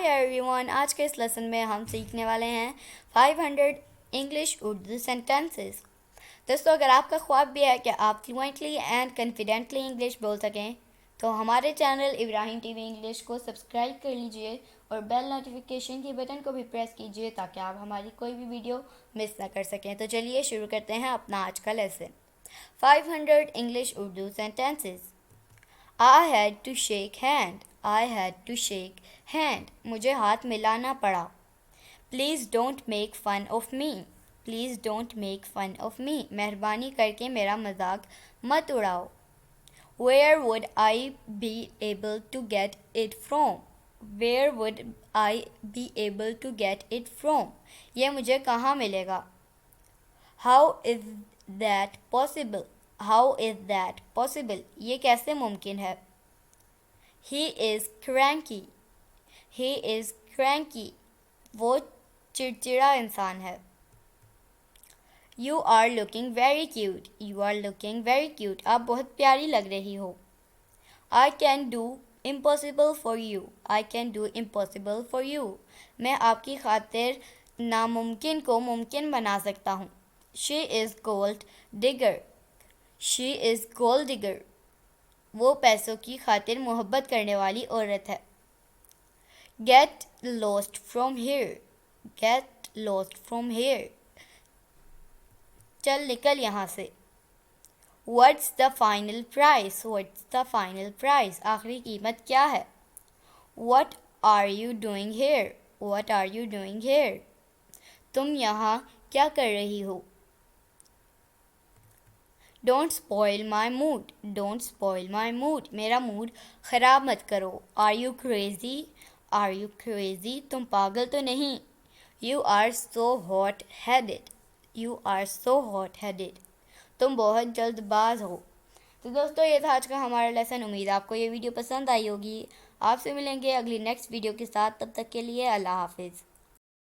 Everyone, आज के इस लेसन में हम सीखने वाले हैं 500 इंग्लिश उर्दू सेंटेंसेस। दोस्तों, अगर आपका ख्वाब भी है कि आप फ्लुएंटली एंड कॉन्फिडेंटली इंग्लिश बोल सकें तो हमारे चैनल इब्राहिम टीवी इंग्लिश को सब्सक्राइब कर लीजिए और बेल नोटिफिकेशन की बटन को भी प्रेस कीजिए ताकि आप हमारी कोई भी वीडियो मिस ना कर सकें। तो चलिए शुरू करते हैं अपना आज का lesson. 500 English Urdu sentences. I had to shake hand. I had to shake hand. मुझे हाथ मिलाना पड़ा. Please don't make fun of me. Please don't make fun of me. मेहरबानी करके मेरा मजाक मत उड़ाओ. Where would I be able to get it from? Where would I be able to get it from? ये मुझे कहाँ मिलेगा? How is that possible? How is that possible? ये कैसे मुमकिन है? He is cranky. He is cranky. वो चिड़चिड़ा इंसान है. You are looking very cute. You are looking very cute. आप बहुत प्यारी लग रही हो. I can do impossible for you. I can do impossible for you. मैं आपकी खातिर नामुमकिन को मुमकिन बना सकता हूँ. She is gold digger. She is gold digger. वो पैसों की खातिर मोहब्बत करने वाली औरत है. Get lost from here. Get lost from here. चल निकल यहाँ से. What's the final price? What's the final price? आखिरी कीमत क्या है? What are you doing here? What are you doing here? तुम यहाँ क्या कर रही हो? Don't spoil my mood. Don't spoil my mood. मेरा मूड ख़राब मत करो. Are you crazy? Are you crazy? तुम पागल तो नहीं? You are so hot-headed. You are so hot-headed. तुम बहुत जल्दबाज हो. तो दोस्तों, ये था आज का हमारा लेसन. उम्मीद आपको ये वीडियो पसंद आई होगी. आपसे मिलेंगे अगली नेक्स्ट वीडियो के साथ. तब तक के लिए अल्लाह हाफिज़.